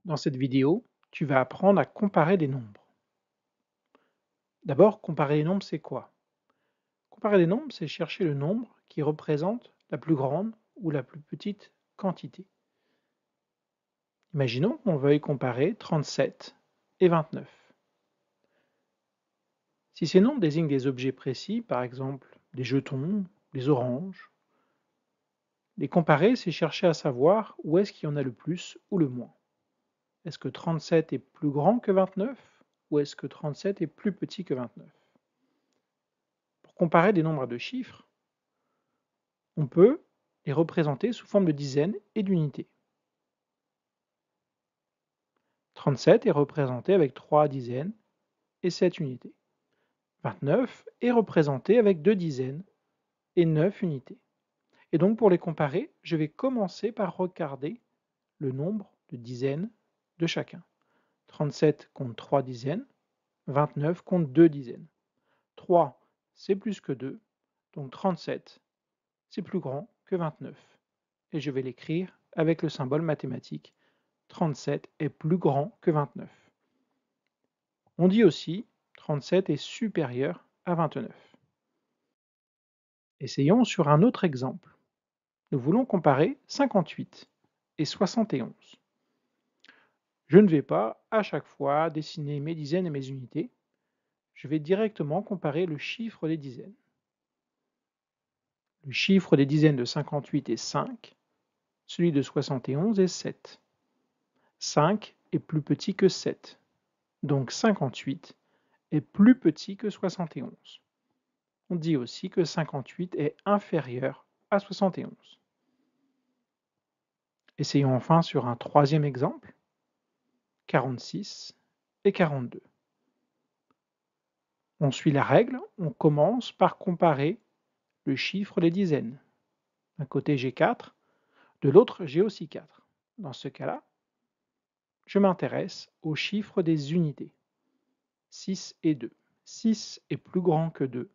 Dans cette vidéo, tu vas apprendre à comparer des nombres. D'abord, comparer les nombres, c'est quoi? Comparer des nombres, c'est chercher le nombre qui représente la plus grande ou la plus petite quantité. Imaginons qu'on veuille comparer 37 et 29. Si ces nombres désignent des objets précis, par exemple des jetons, des oranges, les comparer, c'est chercher à savoir où est-ce qu'il y en a le plus ou le moins. Est-ce que 37 est plus grand que 29 ou est-ce que 37 est plus petit que 29? Pour comparer des nombres à deux chiffres, on peut les représenter sous forme de dizaines et d'unités. 37 est représenté avec 3 dizaines et 7 unités. 29 est représenté avec 2 dizaines et 9 unités. Et donc pour les comparer, je vais commencer par regarder le nombre de dizaines de chacun. 37 compte 3 dizaines, 29 compte 2 dizaines. 3, c'est plus que 2, donc 37, c'est plus grand que 29. Et je vais l'écrire avec le symbole mathématique. 37 est plus grand que 29. On dit aussi 37 est supérieur à 29. Essayons sur un autre exemple. Nous voulons comparer 58 et 71. Je ne vais pas à chaque fois dessiner mes dizaines et mes unités. Je vais directement comparer le chiffre des dizaines. Le chiffre des dizaines de 58 est 5, celui de 71 est 7. 5 est plus petit que 7, donc 58 est plus petit que 71. On dit aussi que 58 est inférieur à 71. Essayons enfin sur un troisième exemple, 46 et 42. On suit la règle, on commence par comparer le chiffre des dizaines. D'un côté j'ai 4, de l'autre j'ai aussi 4. Dans ce cas-là, je m'intéresse au chiffre des unités. 6 et 2. 6 est plus grand que 2,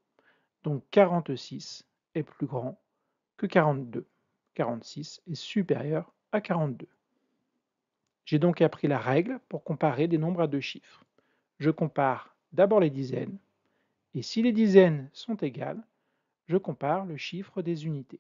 donc 46 est plus grand que 42. 46 est supérieur à 42. J'ai donc appris la règle pour comparer des nombres à deux chiffres. Je compare d'abord les dizaines, et si les dizaines sont égales, je compare le chiffre des unités.